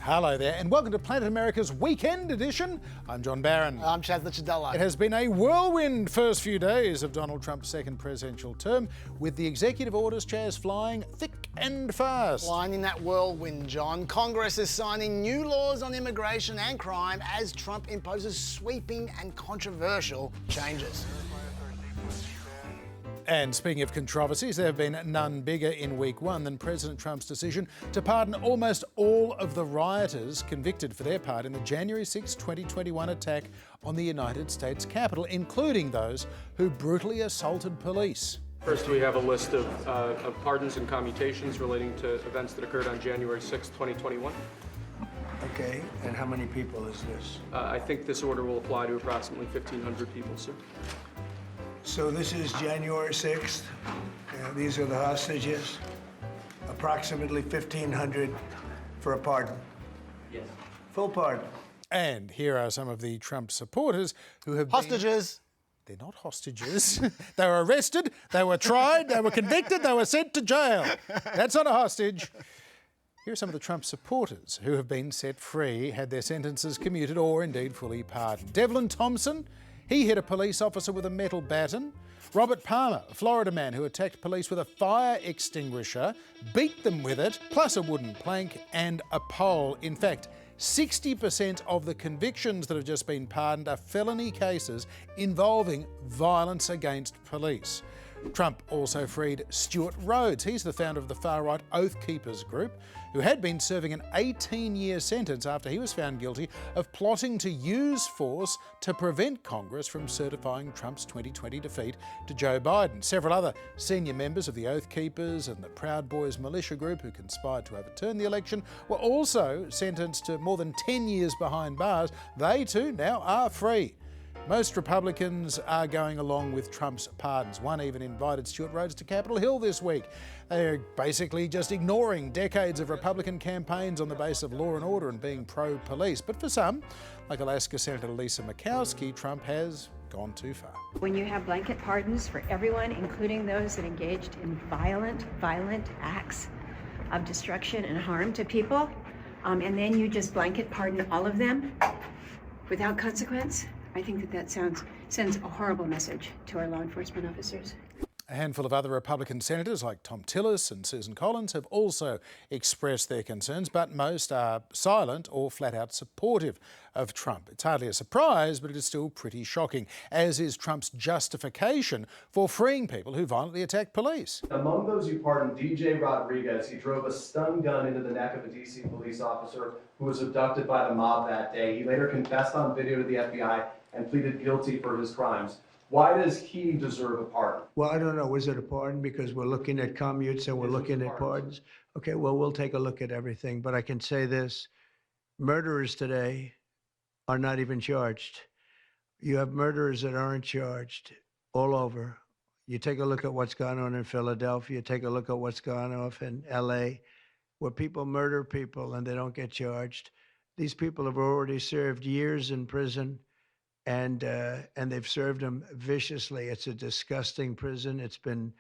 Hello there, and welcome to Planet America's Weekend Edition. I'm John Barron. I'm Chaz Licciardello. It has been a whirlwind first few days of Donald Trump's second presidential term, with the executive orders, Chaz, flying thick and fast. Flying in that whirlwind, John. Congress is signing new laws on immigration and crime as Trump imposes sweeping and controversial changes. And speaking of controversies, there have been none bigger in week one than President Trump's decision to pardon almost all of the rioters convicted for their part in the January 6, 2021 attack on the United States Capitol, including those who brutally assaulted police. First, we have a list of pardons and commutations relating to events that occurred on January 6, 2021. Okay, and how many people is this? I think this order will apply to approximately 1,500 people, sir. So this is January 6th. These are the hostages. Approximately 1,500 for a pardon. Yes. Full pardon. And here are some of the Trump supporters who have Hostages. They're not hostages. They were arrested, they were tried, they were convicted, they were sent to jail. That's not a hostage. Here are some of the Trump supporters who have been set free, had their sentences commuted or indeed fully pardoned. Devlin Thompson, he hit a police officer with a metal baton. Robert Palmer, a Florida man who attacked police with a fire extinguisher, beat them with it, plus a wooden plank and a pole. In fact, 60% of the convictions that have just been pardoned are felony cases involving violence against police. Trump also freed Stuart Rhodes. He's the founder of the far-right Oath Keepers group, who had been serving an 18-year sentence after he was found guilty of plotting to use force to prevent Congress from certifying Trump's 2020 defeat to Joe Biden. Several other senior members of the Oath Keepers and the Proud Boys militia group who conspired to overturn the election were also sentenced to more than 10 years behind bars. They too now are free. Most Republicans are going along with Trump's pardons. One even invited Stuart Rhodes to Capitol Hill this week. They're basically just ignoring decades of Republican campaigns on the basis of law and order and being pro-police. But for some, like Alaska Senator Lisa Murkowski, Trump has gone too far. When you have blanket pardons for everyone, including those that engaged in violent acts of destruction and harm to people, and then you just blanket pardon all of them without consequence, I think that sends a horrible message to our law enforcement officers. A handful of other Republican senators like Tom Tillis and Susan Collins have also expressed their concerns, but most are silent or flat out supportive of Trump. It's hardly a surprise, but it is still pretty shocking, as is Trump's justification for freeing people who violently attacked police. Among those who pardoned DJ Rodriguez, he drove a stun gun into the neck of a DC police officer who was abducted by the mob that day. He later confessed on video to the FBI and pleaded guilty for his crimes. Why does he deserve a pardon? Well, I don't know. Was it a pardon? Because we're looking at commutes and we're looking at pardons. Okay, well, we'll take a look at everything. But I can say this. Murderers today are not even charged. You have murderers that aren't charged all over. You take a look at what's gone on in Philadelphia. Take a look at what's gone on in L.A., where people murder people and they don't get charged. These people have already served years in prison. And they've served them viciously. It's a disgusting prison. It's been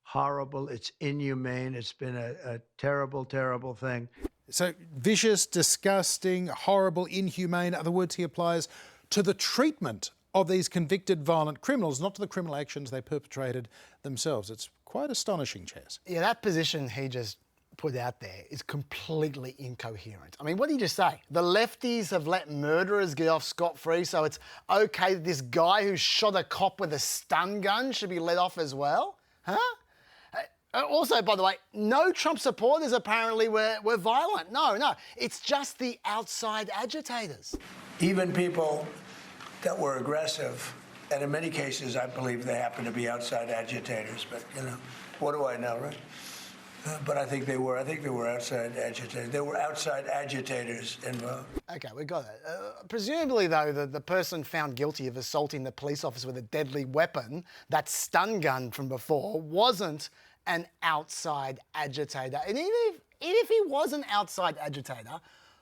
horrible. It's inhumane. It's been a terrible, terrible thing. So vicious, disgusting, horrible, inhumane, other words he applies to the treatment of these convicted violent criminals, not to the criminal actions they perpetrated themselves. It's quite astonishing, Chaz. Yeah, that position he just put out there is completely incoherent. I mean, what did he just say? The lefties have let murderers get off scot-free, so it's okay that this guy who shot a cop with a stun gun should be let off as well? Huh? Also, by the way, no Trump supporters apparently were violent. No, it's just the outside agitators. Even people that were aggressive, and in many cases, I believe they happen to be outside agitators, but, what do I know, right? But I think they were outside agitators. There were outside agitators involved. Okay, we got it. Presumably, though, the person found guilty of assaulting the police officer with a deadly weapon, that stun gun from before, wasn't an outside agitator. And even if he was an outside agitator,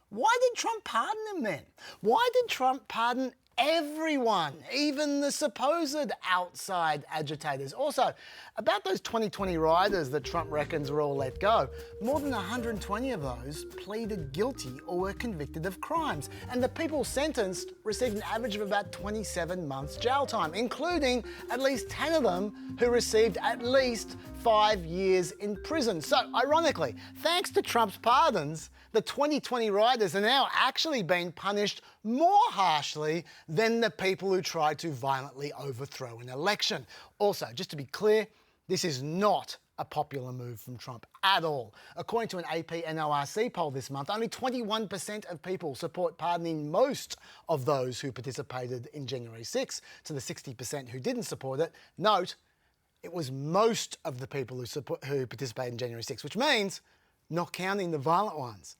why did Trump pardon him then? Why did Trump pardon Everyone, even the supposed outside agitators. Also, about those 2020 rioters that Trump reckons were all let go, more than 120 of those pleaded guilty or were convicted of crimes. And the people sentenced received an average of about 27 months jail time, including at least 10 of them who received at least 5 years in prison. So, ironically, thanks to Trump's pardons, the 2020 rioters are now actually being punished more harshly than the people who tried to violently overthrow an election. Also, just to be clear, this is not a popular move from Trump at all. According to an AP NORC poll this month, only 21% of people support pardoning most of those who participated in January 6 to the 60% who didn't support it. Note, it was most of the people who participated in January 6, which means not counting the violent ones.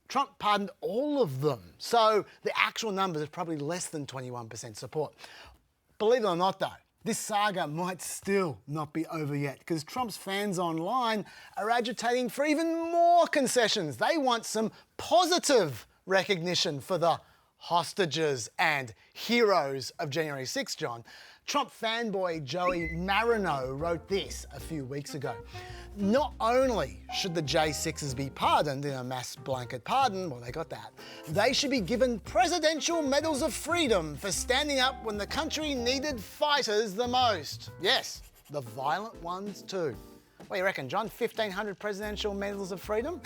Trump pardoned all of them. So the actual numbers is probably less than 21% support. Believe it or not though, this saga might still not be over yet because Trump's fans online are agitating for even more concessions. They want some positive recognition for the hostages and heroes of January 6, John. Trump fanboy Joey Marino wrote this a few weeks ago. Not only should the J6s be pardoned in a mass blanket pardon, well, they got that, they should be given presidential medals of freedom for standing up when the country needed fighters the most. Yes, the violent ones too. What do you reckon, John? 1,500 presidential medals of freedom?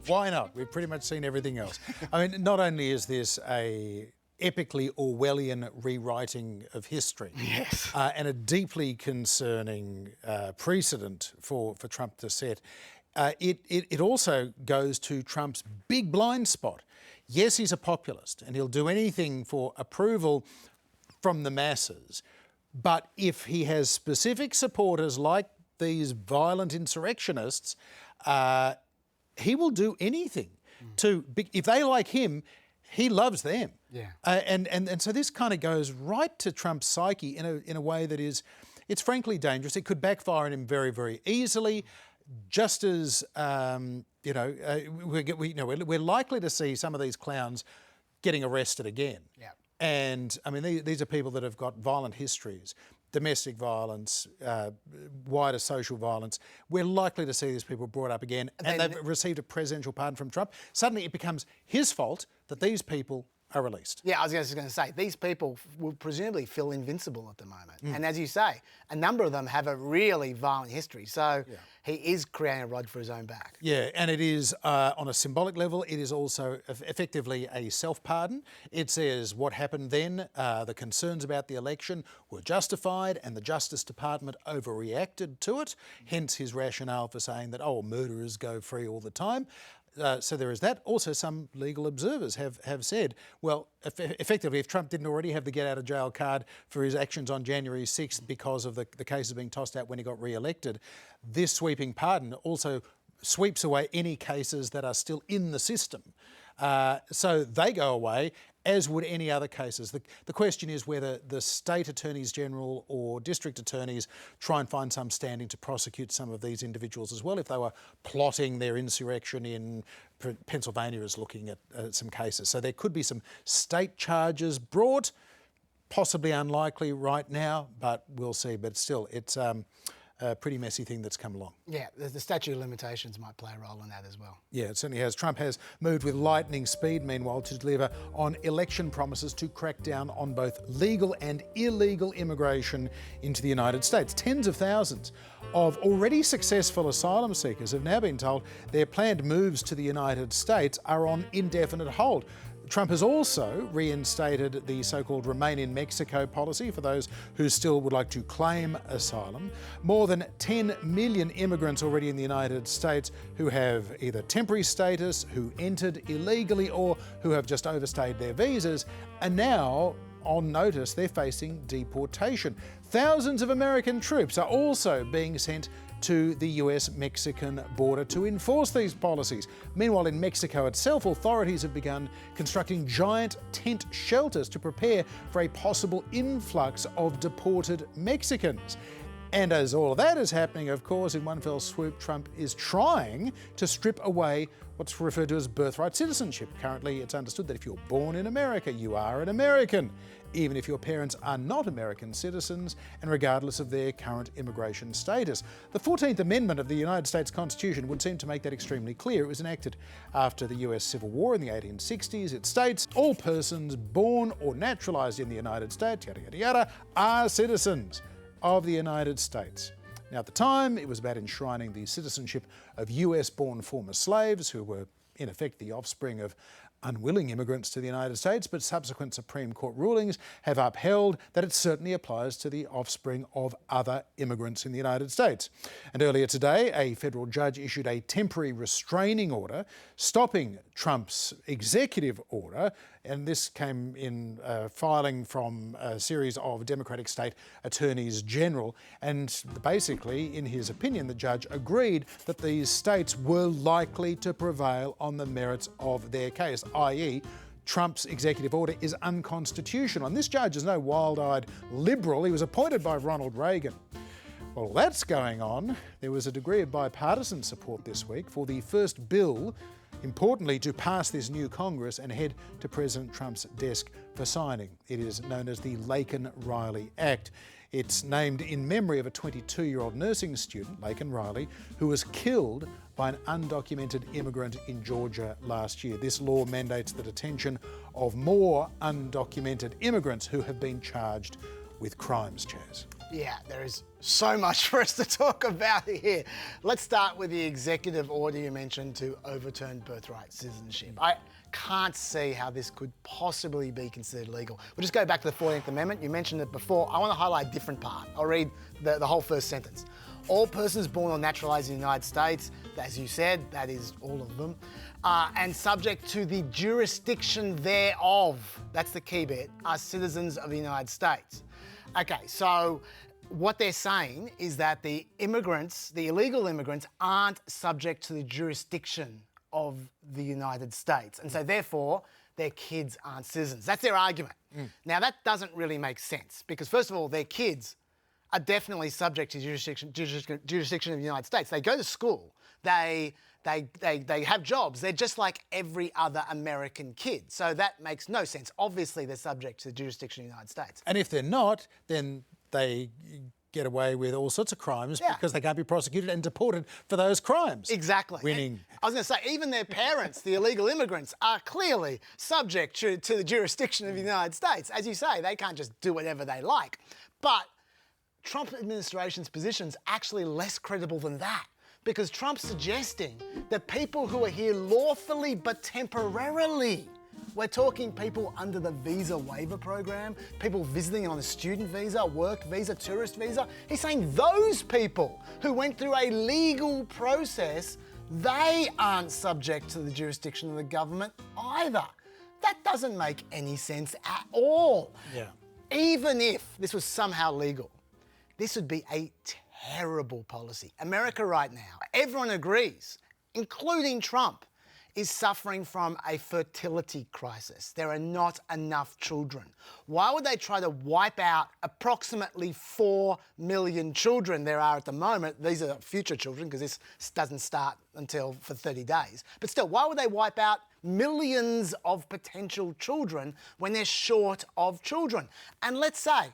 Why not? We've pretty much seen everything else. I mean, not only is this a epically Orwellian rewriting of history, Yes. and a deeply concerning precedent for Trump to set, it also goes to Trump's big blind spot. Yes, he's a populist and he'll do anything for approval from the masses, but if he has specific supporters like these violent insurrectionists, he will do anything if they like him, he loves them. Yeah. And so this kind of goes right to Trump's psyche in a way that it's frankly dangerous. It could backfire on him very, very easily. Just as we're likely to see some of these clowns getting arrested again. Yeah. And I mean, these are people that have got violent histories, domestic violence, wider social violence. We're likely to see these people brought up again, and they've received a presidential pardon from Trump. Suddenly it becomes his fault that these people are released. Yeah, I was just going to say, these people will presumably feel invincible at the moment. And as you say, a number of them have a really violent history. So he is creating a rod for his own back. Yeah, and it is, on a symbolic level, it is also effectively a self-pardon. It says what happened then, the concerns about the election were justified and the Justice Department overreacted to it, hence his rationale for saying that, murderers go free all the time. So there is that. Also, some legal observers have said, well, effectively, if Trump didn't already have the get-out-of-jail card for his actions on January 6th because of the cases being tossed out when he got re-elected, this sweeping pardon also sweeps away any cases that are still in the system. So they go away, as would any other cases. The question is whether the state attorneys general or district attorneys try and find some standing to prosecute some of these individuals as well, if they were plotting their insurrection in Pennsylvania is looking at some cases. So there could be some state charges brought, possibly unlikely right now, but we'll see. But still, it's a pretty messy thing that's come along. Yeah, the statute of limitations might play a role in that as well. Yeah, it certainly has. Trump has moved with lightning speed, meanwhile, to deliver on election promises to crack down on both legal and illegal immigration into the United States. Tens of thousands of already successful asylum seekers have now been told their planned moves to the United States are on indefinite hold. Trump has also reinstated the so-called Remain in Mexico policy for those who still would like to claim asylum. More than 10 million immigrants already in the United States who have either temporary status, who entered illegally, or who have just overstayed their visas are now on notice. They're facing deportation. Thousands of American troops are also being sent to the US-Mexican border to enforce these policies. Meanwhile, in Mexico itself, authorities have begun constructing giant tent shelters to prepare for a possible influx of deported Mexicans. And as all of that is happening, of course, in one fell swoop, Trump is trying to strip away what's referred to as birthright citizenship. Currently, it's understood that if you're born in America, you are an American, even if your parents are not American citizens and regardless of their current immigration status. The 14th Amendment of the United States Constitution would seem to make that extremely clear. It was enacted after the US Civil War in the 1860s. It states, all persons born or naturalized in the United States, yada, yada, yada, are citizens of the United States. Now, at the time, it was about enshrining the citizenship of US-born former slaves who were, in effect, the offspring of unwilling immigrants to the United States, but subsequent Supreme Court rulings have upheld that it certainly applies to the offspring of other immigrants in the United States. And earlier today, a federal judge issued a temporary restraining order stopping Trump's executive order, and this came in filing from a series of Democratic state attorneys general. And basically, in his opinion, the judge agreed that these states were likely to prevail on the merits of their case, i.e., Trump's executive order is unconstitutional. And this judge is no wild-eyed liberal. He was appointed by Ronald Reagan. While that's going on, there was a degree of bipartisan support this week for the first bill, importantly, to pass this new Congress and head to President Trump's desk for signing. It is known as the Laken Rily Act. It's named in memory of a 22-year-old nursing student, Laken Rily, who was killed by an undocumented immigrant in Georgia last year. This law mandates the detention of more undocumented immigrants who have been charged with crimes, Chaz. Yeah, there is so much for us to talk about here. Let's start with the executive order you mentioned to overturn birthright citizenship. I can't see how this could possibly be considered legal. We'll just go back to the 14th Amendment. You mentioned it before. I want to highlight a different part. I'll read the whole first sentence. All persons born or naturalized in the United States, as you said, that is all of them, and subject to the jurisdiction thereof, that's the key bit, are citizens of the United States. Okay, so what they're saying is that the immigrants, the illegal immigrants, aren't subject to the jurisdiction of the United States. And so therefore, their kids aren't citizens. That's their argument. Now, that doesn't really make sense because, first of all, their kids are definitely subject to jurisdiction of the United States. They go to school. They have jobs. They're just like every other American kid. So that makes no sense. Obviously, they're subject to the jurisdiction of the United States. And if they're not, then they get away with all sorts of crimes because they can't be prosecuted and deported for those crimes. Exactly. Winning. I was going to say, even their parents, the illegal immigrants, are clearly subject to the jurisdiction of the United States. As you say, they can't just do whatever they like. But Trump administration's position's actually less credible than that, because Trump's suggesting that people who are here lawfully but temporarily, we're talking people under the visa waiver program, people visiting on a student visa, work visa, tourist visa. He's saying those people who went through a legal process, they aren't subject to the jurisdiction of the government either. That doesn't make any sense at all. Yeah. Even if this was somehow legal, this would be a terrible policy. America right now, everyone agrees, including Trump, is suffering from a fertility crisis. There are not enough children. Why would they try to wipe out approximately 4 million children there are at the moment? These are future children because this doesn't start until for 30 days. But still, why would they wipe out millions of potential children when they're short of children? And let's say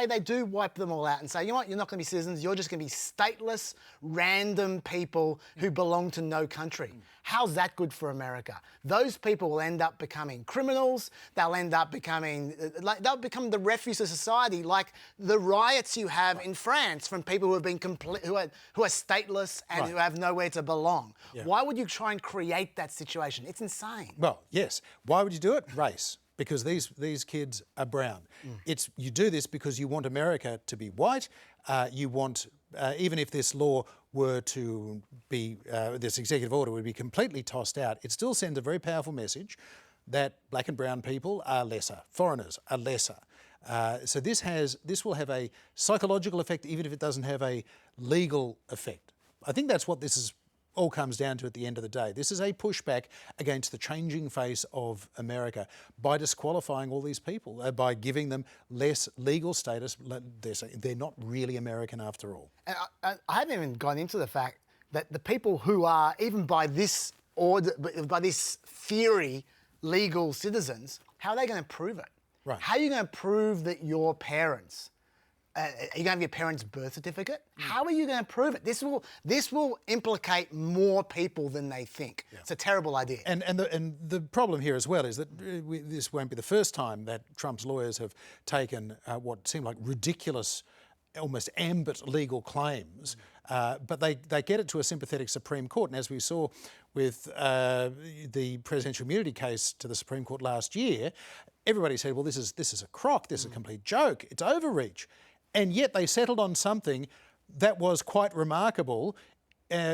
they do wipe them all out and say, you know what, you're not going to be citizens, you're just going to be stateless, random people who belong to no country. How's that good for America? Those people will end up becoming criminals, they'll end up becoming, they'll become the refuse of society, like the riots you have in France from people who have been who are stateless and who have nowhere to belong. Yeah. Why would you try and create that situation? It's insane. Well, yes. Why would you do it? Race. Because these kids are brown. You do this because you want America to be white. You want, even if this law were to be, this executive order would be completely tossed out, it still sends a very powerful message that black and brown people are lesser, foreigners are lesser. So this will have a psychological effect, even if it doesn't have a legal effect. I think that's what this is all comes down to at the end of the day. This is a pushback against the changing face of America by disqualifying all these people, by giving them less legal status. They're not really American after all. And I haven't even gone into the fact that the people who are, even by this order, by this theory, legal citizens, how are they going to prove it? Right. How are you going to prove that your parents, are you going to have your parents' birth certificate? How are you going to prove it? This will implicate more people than they think. Yeah. It's a terrible idea. And the problem here as well is that this won't be the first time that Trump's lawyers have taken what seem like ridiculous, almost ambit legal claims, but they get it to a sympathetic Supreme Court. And as we saw with the presidential immunity case to the Supreme Court last year, everybody said, well, this is a crock, this is a complete joke, it's overreach. And yet they settled on something that was quite remarkable.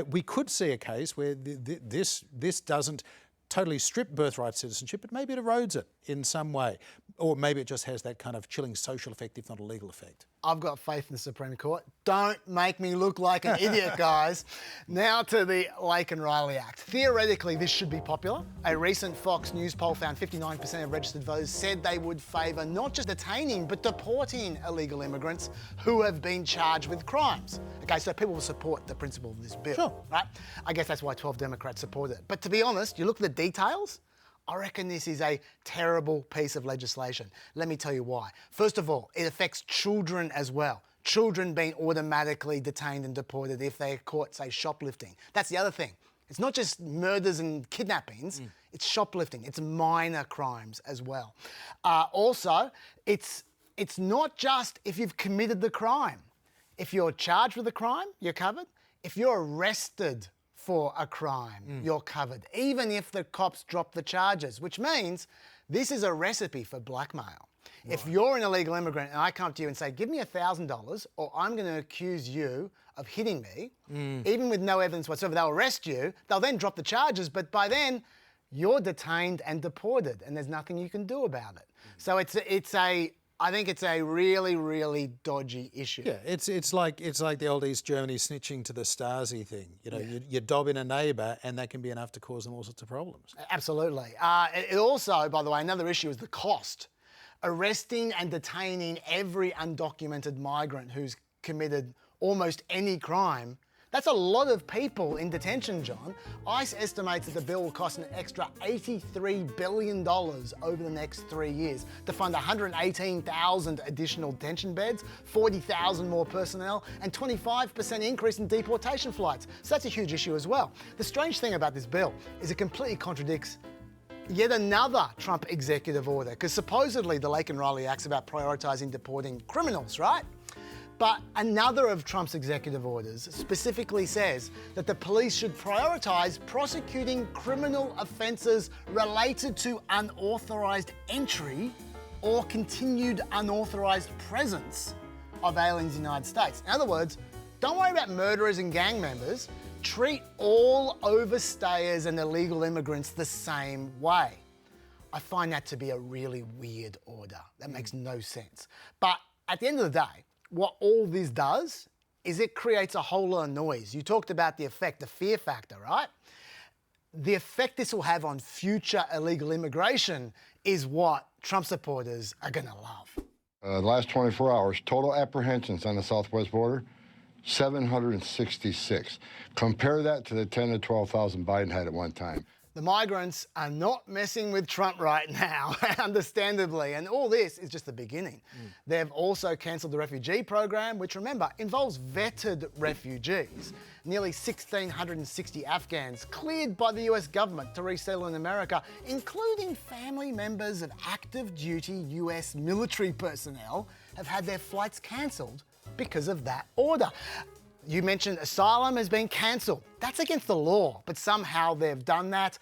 We could see a case where this doesn't totally strip birthright citizenship, but maybe it erodes it in some way. Or maybe it just has that kind of chilling social effect, if not a legal effect. I've got faith in the Supreme Court. Don't make me look like an idiot, guys. Now to the Laken Rily Act. Theoretically, this should be popular. A recent Fox News poll found 59% of registered voters said they would favour not just detaining, but deporting illegal immigrants who have been charged with crimes. Okay, so people will support the principle of this bill, sure, right? I guess that's why 12 Democrats support it. But to be honest, you look at the details, I reckon this is a terrible piece of legislation. Let me tell you why. First of all, it affects children as well. Children being automatically detained and deported if they're caught, say, shoplifting. That's the other thing. It's not just murders and kidnappings, it's shoplifting. It's minor crimes as well. Also, it's not just if you've committed the crime. If you're charged with a crime, you're covered. If you're arrested for a crime, you're covered, even if the cops drop the charges, which means this is a recipe for blackmail. Right. If you're an illegal immigrant and I come to you and say, give me $1,000 or I'm going to accuse you of hitting me, even with no evidence whatsoever, they'll arrest you, they'll then drop the charges, but by then you're detained and deported and there's nothing you can do about it. So I think it's a really, really dodgy issue. Yeah, it's like the old East Germany snitching to the Stasi thing. You know, you dob in a neighbour and that can be enough to cause them all sorts of problems. Absolutely. It also, by the way, another issue is the cost. Arresting and detaining every undocumented migrant who's committed almost any crime, that's a lot of people in detention, John. ICE estimates that the bill will cost an extra $83 billion over the next 3 years to fund 118,000 additional detention beds, 40,000 more personnel, and 25% increase in deportation flights. So that's a huge issue as well. The strange thing about this bill is it completely contradicts yet another Trump executive order, because supposedly the Laken Rily Act's about prioritising deporting criminals, right? But another of Trump's executive orders specifically says that the police should prioritise prosecuting criminal offences related to unauthorised entry or continued unauthorised presence of aliens in the United States. In other words, don't worry about murderers and gang members. Treat all overstayers and illegal immigrants the same way. I find that to be a really weird order. That makes no sense. But at the end of the day, what all this does is it creates a whole lot of noise. You talked about the effect, the fear factor, right? The effect this will have on future illegal immigration is what Trump supporters are going to love. The last 24 hours, total apprehensions on the southwest border, 766. Compare that to the 10 to 12,000 Biden had at one time. The migrants are not messing with Trump right now, understandably, and all this is just the beginning. They've also cancelled the refugee program, which, remember, involves vetted refugees. Nearly 1,660 Afghans cleared by the US government to resettle in America, including family members of active duty US military personnel, have had their flights cancelled because of that order. You mentioned asylum has been cancelled. That's against the law, but somehow they've done that.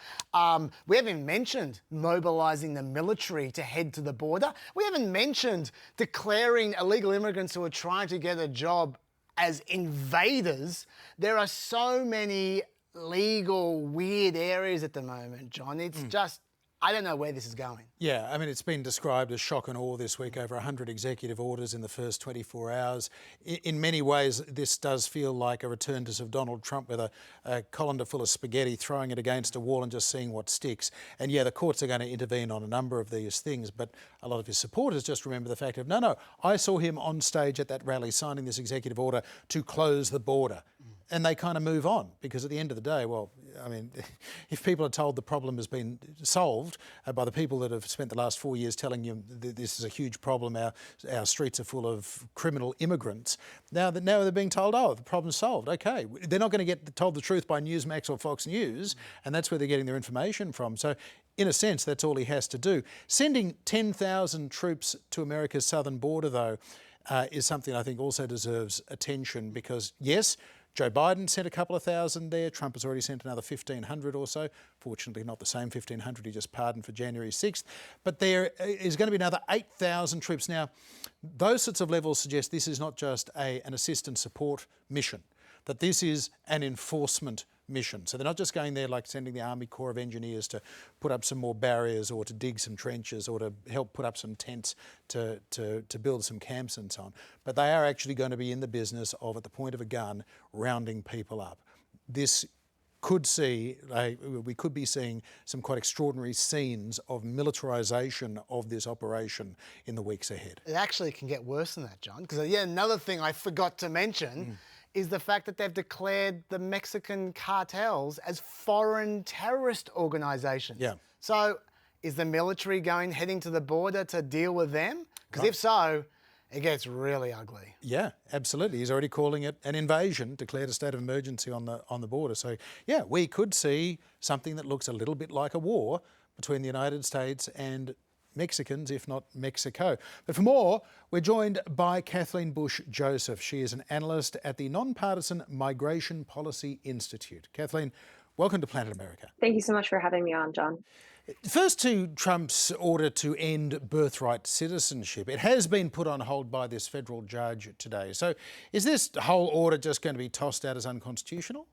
We haven't mentioned mobilising the military to head to the border. We haven't mentioned declaring illegal immigrants who are trying to get a job as invaders. There are so many legal, weird areas at the moment, John. It's just I don't know where this is going. Yeah, I mean, it's been described as shock and awe this week, over 100 executive orders in the first 24 hours. In many ways, this does feel like a return to Sir Donald Trump with a colander full of spaghetti, throwing it against a wall and just seeing what sticks. And yeah, the courts are going to intervene on a number of these things, but a lot of his supporters just remember the fact of, no, I saw him on stage at that rally signing this executive order to close the border. And they kind of move on, because at the end of the day, well, I mean, if people are told the problem has been solved by the people that have spent the last 4 years telling you this is a huge problem, our streets are full of criminal immigrants, now they're being told, oh, the problem's solved. Okay, they're not going to get told the truth by Newsmax or Fox News, and that's where they're getting their information from. So in a sense, that's all he has to do. Sending 10,000 troops to America's southern border, though, is something I think also deserves attention, because yes, Joe Biden sent a couple of thousand there. Trump has already sent another 1,500 or so. Fortunately, not the same 1,500 he just pardoned for January 6th. But there is going to be another 8,000 troops. Now, those sorts of levels suggest this is not just an assist and support mission, that this is an enforcement mission. So they're not just going there like sending the Army Corps of Engineers to put up some more barriers or to dig some trenches or to help put up some tents to build some camps and so on. But they are actually going to be in the business of, at the point of a gun, rounding people up. This could we could be seeing some quite extraordinary scenes of militarisation of this operation in the weeks ahead. It actually can get worse than that, John, because another thing I forgot to mention is the fact that they've declared the Mexican cartels as foreign terrorist organisations. Yeah. So is the military heading to the border to deal with them? Because if so, it gets really ugly. Yeah, absolutely. He's already calling it an invasion, declared a state of emergency on the border. So yeah, we could see something that looks a little bit like a war between the United States and Mexicans, if not Mexico. But for more, we're joined by Kathleen Bush-Joseph. She is an analyst at the non-partisan Migration Policy Institute. Kathleen, welcome to Planet America. Thank you so much for having me on, John. First to Trump's order to end birthright citizenship. It has been put on hold by this federal judge today. So is this whole order just going to be tossed out as unconstitutional?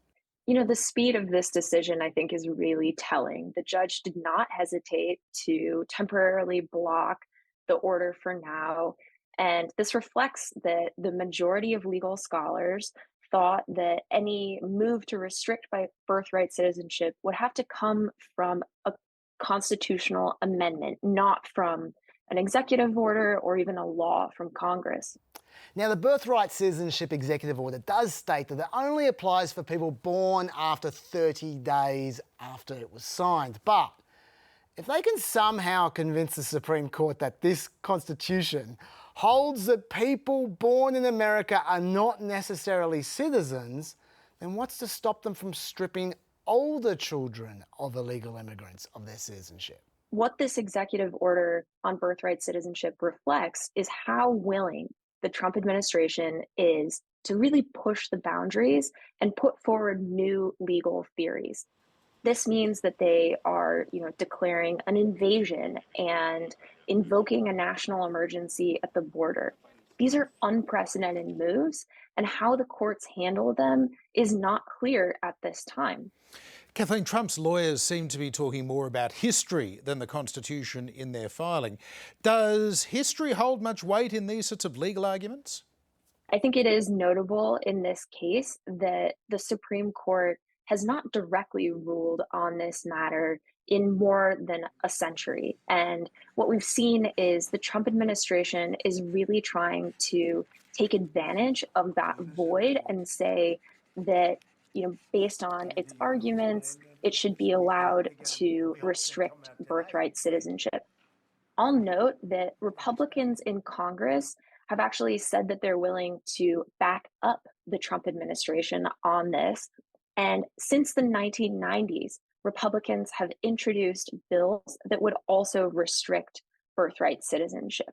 You know, the speed of this decision, I think, is really telling. The judge did not hesitate to temporarily block the order for now. And this reflects that the majority of legal scholars thought that any move to restrict birthright citizenship would have to come from a constitutional amendment, not from an executive order or even a law from Congress. Now, the birthright citizenship executive order does state that it only applies for people born after 30 days after it was signed. But if they can somehow convince the Supreme Court that this Constitution holds that people born in America are not necessarily citizens, then what's to stop them from stripping older children of illegal immigrants of their citizenship? What this executive order on birthright citizenship reflects is how willing the Trump administration is to really push the boundaries and put forward new legal theories. This means that they are, declaring an invasion and invoking a national emergency at the border. These are unprecedented moves, and how the courts handle them is not clear at this time. Kathleen, Trump's lawyers seem to be talking more about history than the Constitution in their filing. Does history hold much weight in these sorts of legal arguments? I think it is notable in this case that the Supreme Court has not directly ruled on this matter in more than a century. And what we've seen is the Trump administration is really trying to take advantage of that void and say that, based on its arguments, it should be allowed to restrict birthright citizenship. I'll note that Republicans in Congress have actually said that they're willing to back up the Trump administration on this. And since the 1990s, Republicans have introduced bills that would also restrict birthright citizenship.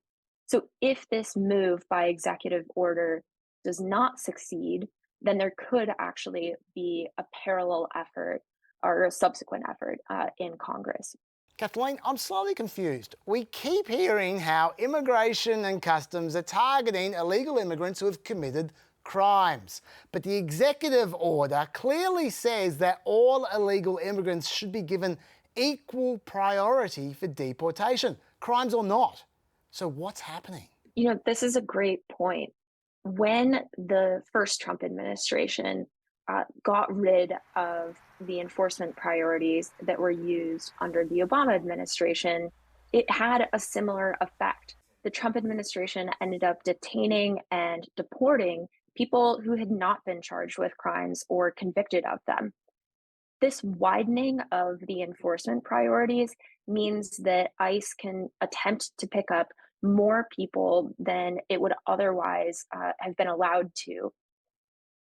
So if this move by executive order does not succeed, then there could actually be a parallel effort or a subsequent effort in Congress. Kathleen, I'm slightly confused. We keep hearing how immigration and customs are targeting illegal immigrants who have committed crimes. But the executive order clearly says that all illegal immigrants should be given equal priority for deportation, crimes or not. So what's happening? This is a great point. When the first Trump administration got rid of the enforcement priorities that were used under the Obama administration, it had a similar effect. The Trump administration ended up detaining and deporting people who had not been charged with crimes or convicted of them. This widening of the enforcement priorities means that ICE can attempt to pick up more people than it would otherwise have been allowed to.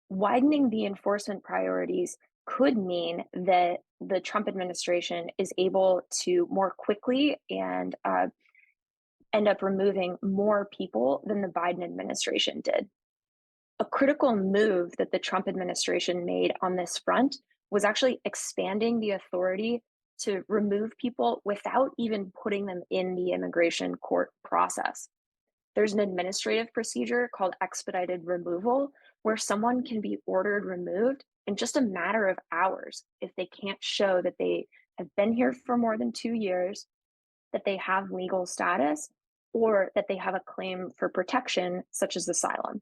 Widening the enforcement priorities could mean that the Trump administration is able to more quickly and end up removing more people than the Biden administration did. A critical move that the Trump administration made on this front was actually expanding the authority to remove people without even putting them in the immigration court process. There's an administrative procedure called expedited removal where someone can be ordered removed in just a matter of hours if they can't show that they have been here for more than 2 years, that they have legal status, or that they have a claim for protection, such as asylum.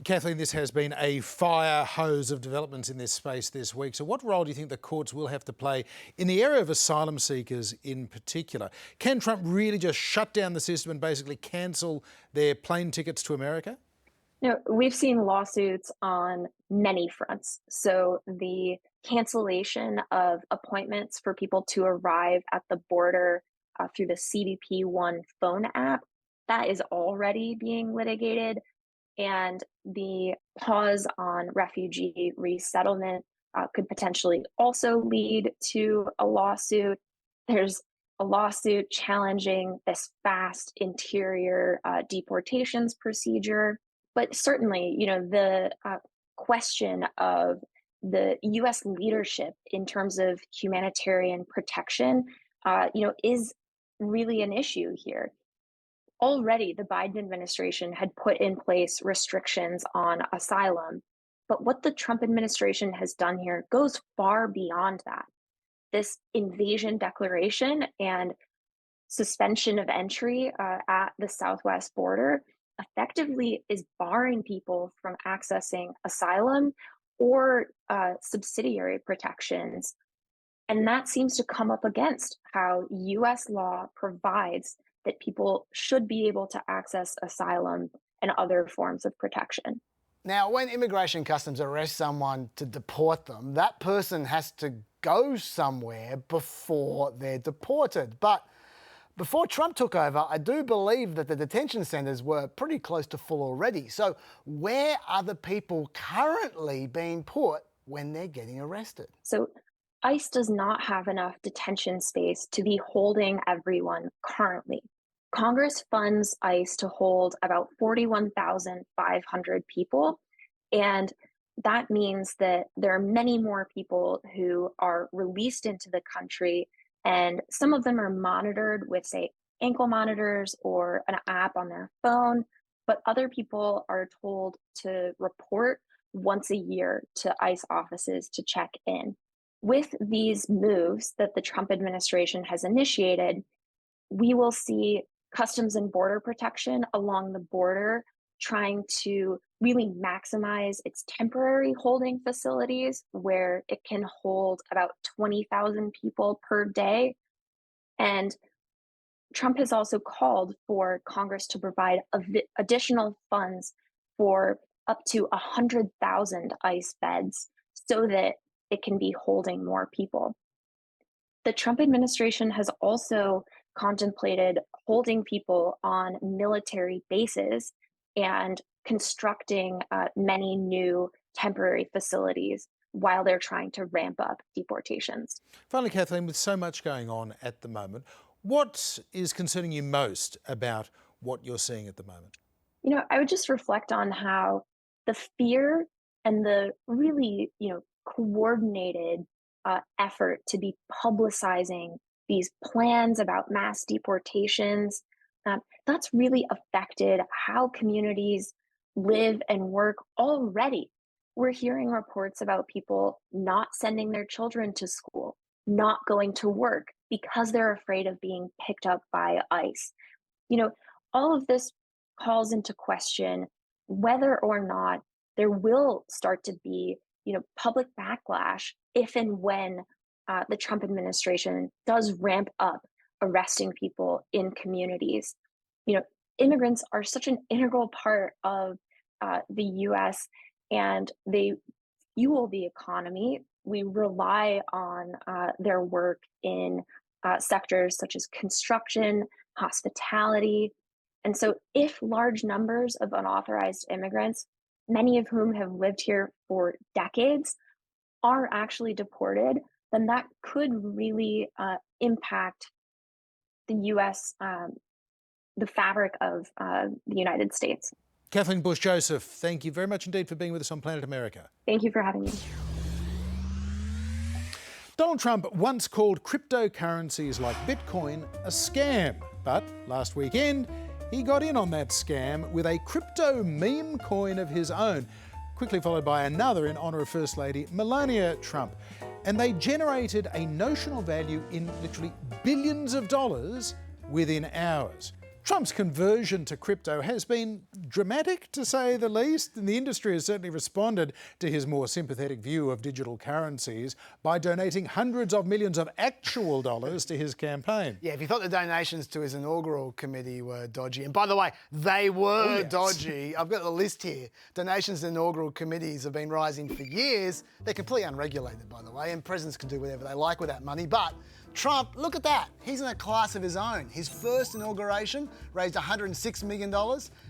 Kathleen, this has been a fire hose of developments in this space this week. So what role do you think the courts will have to play in the area of asylum seekers in particular? Can Trump really just shut down the system and basically cancel their plane tickets to America? We've seen lawsuits on many fronts. So the cancellation of appointments for people to arrive at the border through the CBP One phone app, that is already being litigated. And the pause on refugee resettlement could potentially also lead to a lawsuit. There's a lawsuit challenging this fast interior deportations procedure. But certainly, the question of the U.S. leadership in terms of humanitarian protection, is really an issue here. Already, the Biden administration had put in place restrictions on asylum, but what the Trump administration has done here goes far beyond that. This invasion declaration and suspension of entry at the southwest border effectively is barring people from accessing asylum or subsidiary protections. And that seems to come up against how US law provides that people should be able to access asylum and other forms of protection. Now, when Immigration Customs arrests someone to deport them, that person has to go somewhere before they're deported. But before Trump took over, I do believe that the detention centres were pretty close to full already. So where are the people currently being put when they're getting arrested? So ICE does not have enough detention space to be holding everyone currently. Congress funds ICE to hold about 41,500 people, and that means that there are many more people who are released into the country, and some of them are monitored with, say, ankle monitors or an app on their phone, but other people are told to report once a year to ICE offices to check in. With these moves that the Trump administration has initiated, we will see Customs and Border Protection along the border trying to really maximize its temporary holding facilities where it can hold about 20,000 people per day. And Trump has also called for Congress to provide additional funds for up to 100,000 ICE beds so that it can be holding more people. The Trump administration has also contemplated holding people on military bases and constructing many new temporary facilities while they're trying to ramp up deportations. Finally, Kathleen, with so much going on at the moment, what is concerning you most about what you're seeing at the moment? I would just reflect on how the fear and the really, coordinated effort to be publicizing these plans about mass deportations, that's really affected how communities live and work already. We're hearing reports about people not sending their children to school not going to work because they're afraid of being picked up by ICE. You know, all of this calls into question whether or not there will start to be, public backlash if and when the Trump administration does ramp up arresting people in communities. You know, immigrants are such an integral part of the U.S. and they fuel the economy. We rely on their work in sectors such as construction, hospitality. And so, if large numbers of unauthorized immigrants, many of whom have lived here for decades, are actually deported, then that could really impact the U.S., the fabric of the United States. Kathleen Bush-Joseph, thank you very much indeed for being with us on Planet America. Thank you for having me. Donald Trump once called cryptocurrencies like Bitcoin a scam, but last weekend he got in on that scam with a crypto meme coin of his own, quickly followed by another in honour of First Lady Melania Trump. And they generated a notional value in literally billions of dollars within hours. Trump's conversion to crypto has been dramatic, to say the least, and the industry has certainly responded to his more sympathetic view of digital currencies by donating hundreds of millions of actual dollars to his campaign. Yeah, if you thought the donations to his inaugural committee were dodgy, and by the way, they were dodgy. I've got the list here. Donations to inaugural committees have been rising for years. They're completely unregulated, by the way, and presidents can do whatever they like with that money. But Trump, look at that. He's in a class of his own. His first inauguration raised $106 million.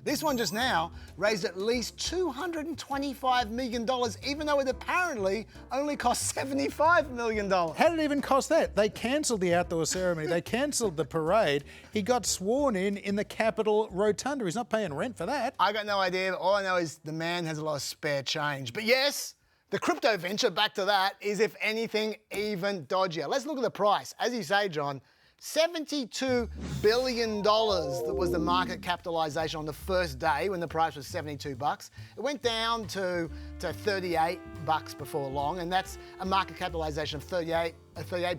This one just now raised at least $225 million, even though it apparently only cost $75 million. How did it even cost that? They cancelled the outdoor ceremony. They cancelled the parade. He got sworn in the Capitol Rotunda. He's not paying rent for that. I got no idea. All I know is the man has a lot of spare change. But yes, the crypto venture, back to that, is, if anything, even dodgier. Let's look at the price. As you say, John, $72 billion that was the market capitalization on the first day when the price was $72. It went down to $38 before long, and that's a market capitalization of $38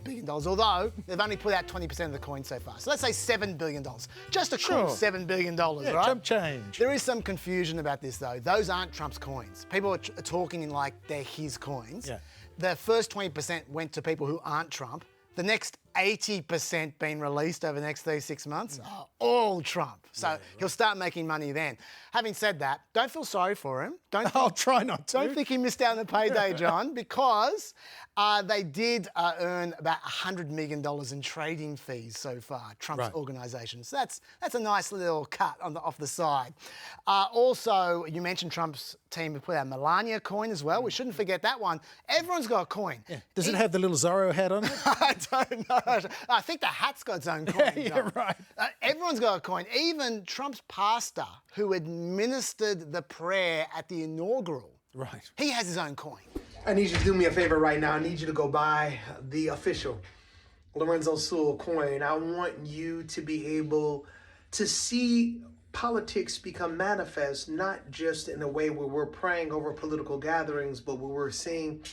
billion, although they've only put out 20% of the coin so far. So let's say $7 billion. Just a cool $7 billion, right? Trump change. There is some confusion about this, though. Those aren't Trump's coins. People are talking in like they're his coins. Yeah. The first 20% went to people who aren't Trump. The next 80% being released over the next 36 months are all Trump. So he'll start making money then. Having said that, don't feel sorry for him. I'll try not to. Don't think he missed out on the payday, John, because they did earn about $100 million in trading fees so far, Trump's organisation. So that's a nice little cut off the side. Also, you mentioned Trump's team put out Melania coin as well. We shouldn't forget that one. Everyone's got a coin. Yeah. Does it have the little Zorro hat on it? I don't know. I think the hat's got its own coin. Yeah, right. Everyone's got a coin. Even Trump's pastor, who administered the prayer at the inaugural, he has his own coin. I need you to do me a favor right now. I need you to go buy the official Lorenzo Sewell coin. I want you to be able to see politics become manifest, not just in a way where we're praying over political gatherings, but where we're seeing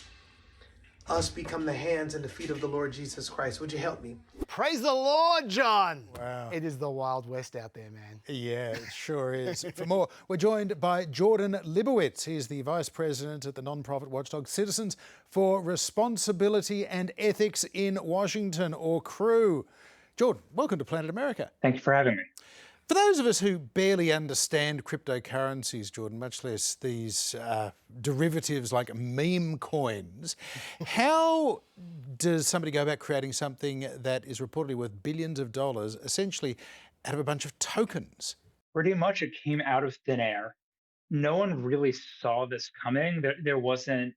us become the hands and the feet of the Lord Jesus Christ. Would you help me? Praise the Lord, John. Wow. It is the Wild West out there, man. Yeah, it sure is. For more, we're joined by Jordan Libowitz. He's the Vice President at the non-profit watchdog Citizens for Responsibility and Ethics in Washington, or CREW. Jordan, welcome to Planet America. Thank you for having me. For those of us who barely understand cryptocurrencies, Jordan, much less these derivatives like meme coins, how does somebody go about creating something that is reportedly worth billions of dollars, essentially out of a bunch of tokens? Pretty much it came out of thin air. No one really saw this coming. There wasn't,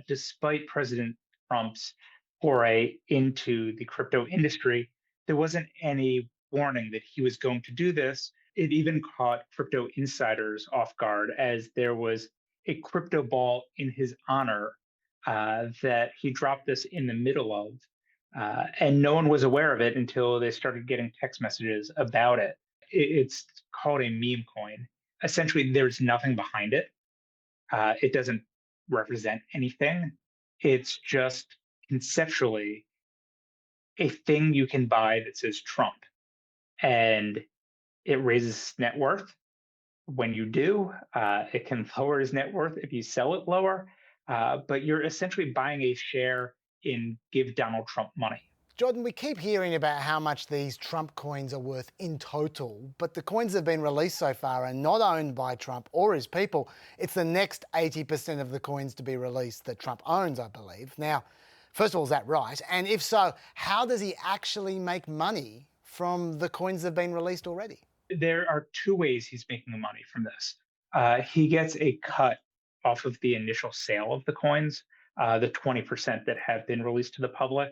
despite President Trump's foray into the crypto industry, there wasn't any warning that he was going to do this. It even caught crypto insiders off guard, as there was a crypto ball in his honor that he dropped this in the middle of, and no one was aware of it until they started getting text messages about it. It's called a meme coin. Essentially, there's nothing behind it. It doesn't represent anything. It's just conceptually a thing you can buy that says Trump, and it raises net worth. When you do, it can lower his net worth if you sell it lower, but you're essentially buying a share in Give Donald Trump money. Jordan, we keep hearing about how much these Trump coins are worth in total, but the coins that have been released so far are not owned by Trump or his people. It's the next 80% of the coins to be released that Trump owns, I believe. Now, first of all, is that right? And if so, how does he actually make money from the coins that have been released already? There are two ways he's making money from this. He gets a cut off of the initial sale of the coins, the 20% that have been released to the public.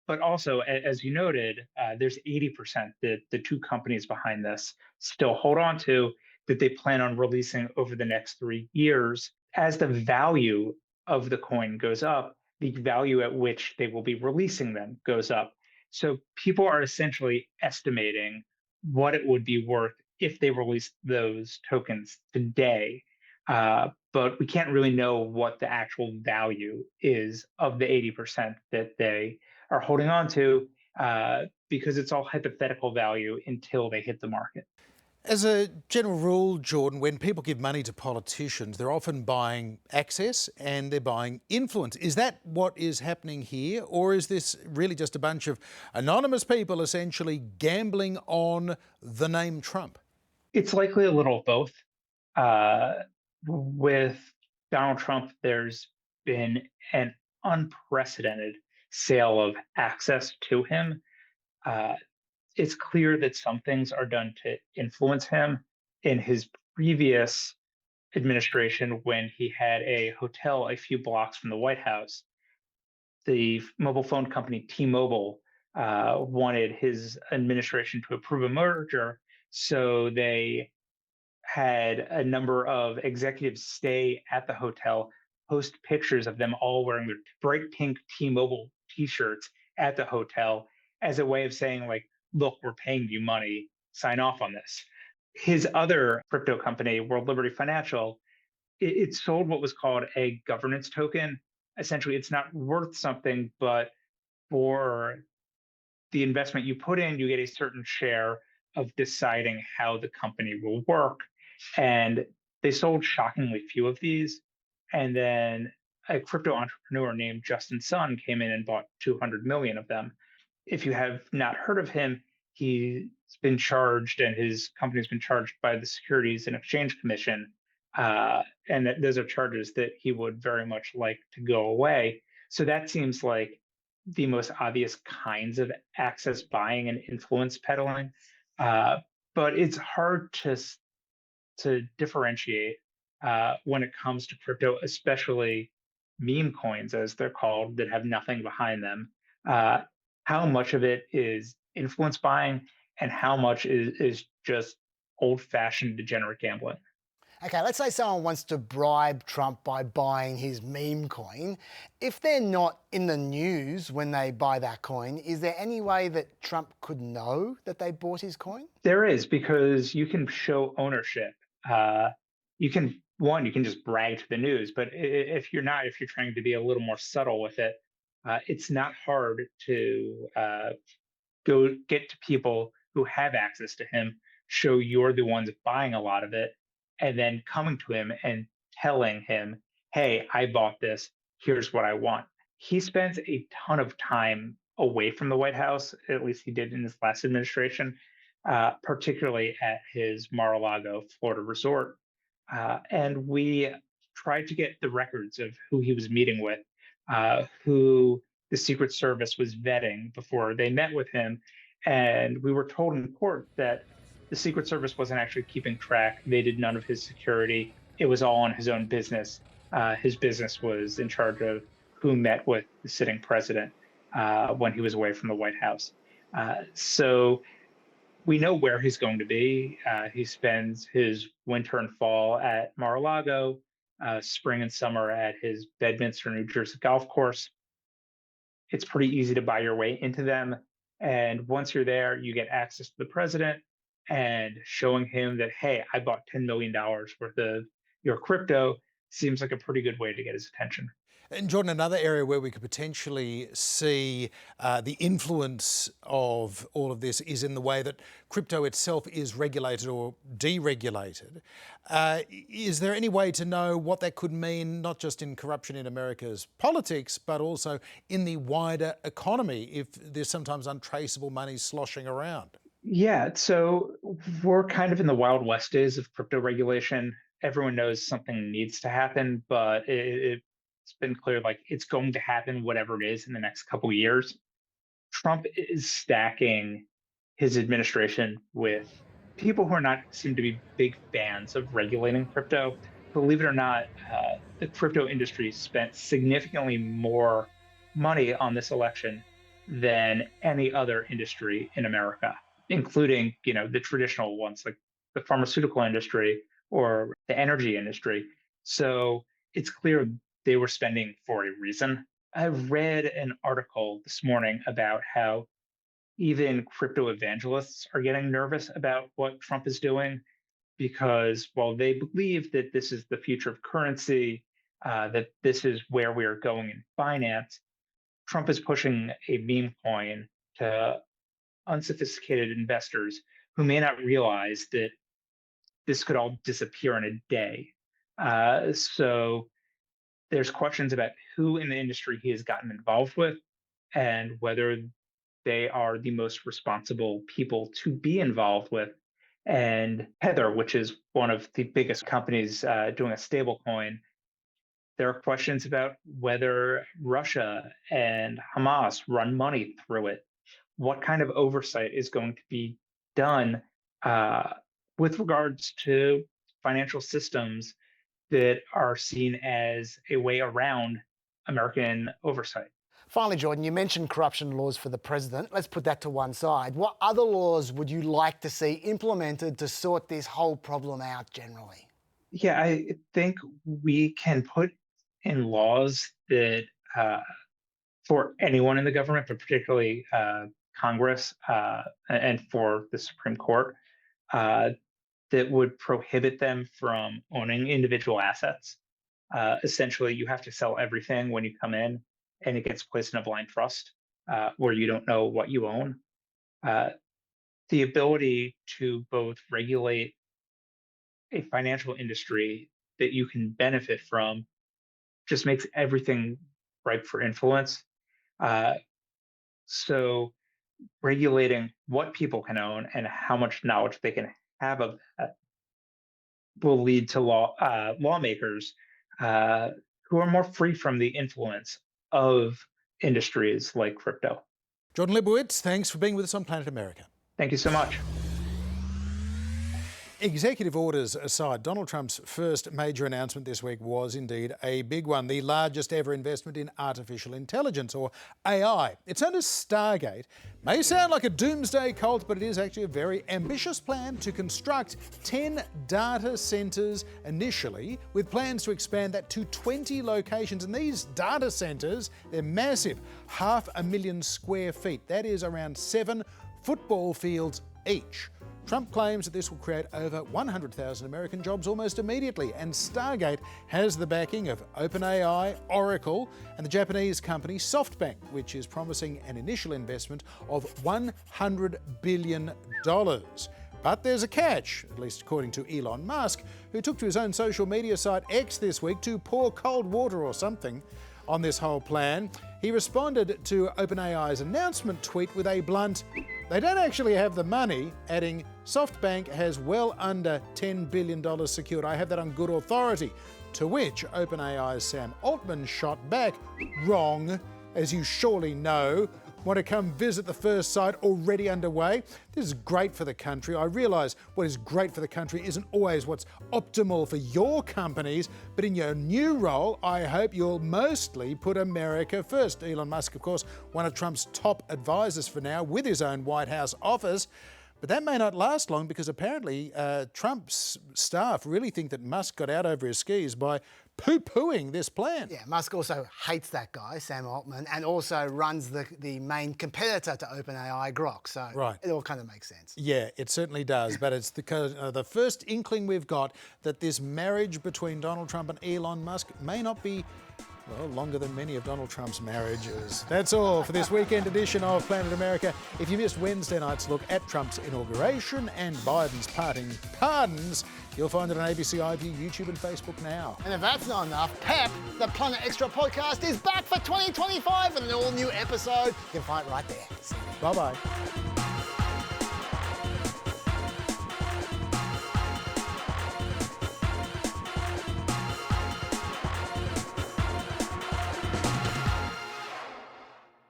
But also, as you noted, there's 80% that the two companies behind this still hold on to that they plan on releasing over the next 3 years. As the value of the coin goes up, the value at which they will be releasing them goes up. So people are essentially estimating what it would be worth if they released those tokens today. But we can't really know what the actual value is of the 80% that they are holding on to, because it's all hypothetical value until they hit the market. As a general rule, Jordan, when people give money to politicians, they're often buying access and they're buying influence. Is that what is happening here? Or is this really just a bunch of anonymous people essentially gambling on the name Trump? It's likely a little of both. With Donald Trump, there's been an unprecedented sale of access to him. It's clear that some things are done to influence him. In his previous administration, when he had a hotel a few blocks from the White House, the mobile phone company T-Mobile wanted his administration to approve a merger, so they had a number of executives stay at the hotel, post pictures of them all wearing their bright pink T-Mobile t-shirts at the hotel as a way of saying, like, look, we're paying you money, sign off on this. His other crypto company, World Liberty Financial, it sold what was called a governance token. Essentially, it's not worth something, but for the investment you put in, you get a certain share of deciding how the company will work. And they sold shockingly few of these. And then a crypto entrepreneur named Justin Sun came in and bought 200 million of them. If you have not heard of him, he's been charged and his company's been charged by the Securities and Exchange Commission. And those are charges that he would very much like to go away. So that seems like the most obvious kinds of access buying and influence peddling. But it's hard to differentiate when it comes to crypto, especially meme coins, as they're called, that have nothing behind them. How much of it is influence buying and how much is just old-fashioned degenerate gambling? Okay, let's say someone wants to bribe Trump by buying his meme coin. If they're not in the news when they buy that coin, is there any way that Trump could know that they bought his coin? There is, because you can show ownership. You can just brag to the news, but if you're trying to be a little more subtle with it, it's not hard to go get to people who have access to him, show you're the ones buying a lot of it, and then coming to him and telling him, hey, I bought this, here's what I want. He spends a ton of time away from the White House, at least he did in his last administration, particularly at his Mar-a-Lago, Florida resort. And we tried to get the records of who he was meeting with, who the Secret Service was vetting before they met with him. And we were told in court that the Secret Service wasn't actually keeping track. They did none of his security. It was all on his own business. His business was in charge of who met with the sitting president when he was away from the White House. So we know where he's going to be. He spends his winter and fall at Mar-a-Lago, spring and summer at his Bedminster, New Jersey golf course. It's pretty easy to buy your way into them. And once you're there, you get access to the president and showing him that, hey, I bought $10 million worth of your crypto seems like a pretty good way to get his attention. And Jordan, another area where we could potentially see the influence of all of this is in the way that crypto itself is regulated or deregulated. Is there any way to know what that could mean, not just in corruption in America's politics, but also in the wider economy, if there's sometimes untraceable money sloshing around? Yeah, so we're kind of in the Wild West days of crypto regulation. Everyone knows something needs to happen, but it's been clear like it's going to happen, whatever it is, in the next couple of years. Trump is stacking his administration with people who are not seem to be big fans of regulating crypto. Believe it or not, the crypto industry spent significantly more money on this election than any other industry in America, including, the traditional ones like the pharmaceutical industry or the energy industry. So it's clear they were spending for a reason. I read an article this morning about how even crypto evangelists are getting nervous about what Trump is doing, because while they believe that this is the future of currency, that this is where we are going in finance, Trump is pushing a meme coin to unsophisticated investors who may not realize that this could all disappear in a day. So there's questions about who in the industry he has gotten involved with and whether they are the most responsible people to be involved with. And Tether, which is one of the biggest companies doing a stable coin, there are questions about whether Russia and Hamas run money through it. What kind of oversight is going to be done with regards to financial systems that are seen as a way around American oversight? Finally, Jordan, you mentioned corruption laws for the president. Let's put that to one side. What other laws would you like to see implemented to sort this whole problem out generally? Yeah, I think we can put in laws that for anyone in the government, but particularly Congress and for the Supreme Court, that would prohibit them from owning individual assets. Essentially, you have to sell everything when you come in, and it gets placed in a blind trust where you don't know what you own. The ability to both regulate a financial industry that you can benefit from just makes everything ripe for influence. So regulating what people can own and how much knowledge they can have of that will lead to lawmakers who are more free from the influence of industries like crypto. Jordan Libowitz, thanks for being with us on Planet America. Thank you so much. Executive orders aside, Donald Trump's first major announcement this week was indeed a big one, the largest ever investment in artificial intelligence, or AI. It's known as Stargate. May sound like a doomsday cult, but it is actually a very ambitious plan to construct 10 data centres initially, with plans to expand that to 20 locations. And these data centres, they're massive, 500,000 square feet. That is around 7 football fields each. Trump claims that this will create over 100,000 American jobs almost immediately, and Stargate has the backing of OpenAI, Oracle, and the Japanese company SoftBank, which is promising an initial investment of $100 billion. But there's a catch, at least according to Elon Musk, who took to his own social media site X this week to pour cold water or something on this whole plan. He responded to OpenAI's announcement tweet with a blunt, "They don't actually have the money," adding, "SoftBank has well under $10 billion secured. I have that on good authority." To which OpenAI's Sam Altman shot back, "Wrong, as you surely know. Want to come visit the first site already underway? This is great for the country. I realise what is great for the country isn't always what's optimal for your companies, but in your new role, I hope you'll mostly put America first." Elon Musk, of course, one of Trump's top advisors for now, with his own White House office. But that may not last long, because apparently Trump's staff really think that Musk got out over his skis by poo-pooing this plan. Yeah, Musk also hates that guy, Sam Altman, and also runs the main competitor to OpenAI, Grok. So right. It all kind of makes sense. Yeah, it certainly does. But it's the first inkling we've got that this marriage between Donald Trump and Elon Musk may not be Well, longer than many of Donald Trump's marriages. That's all for this weekend edition of Planet America. If you missed Wednesday night's look at Trump's inauguration and Biden's parting pardons, you'll find it on ABC iView, YouTube and Facebook now. And if that's not enough, Pep, the Planet Extra podcast, is back for 2025 with an all-new episode. You can find it right there. Bye-bye.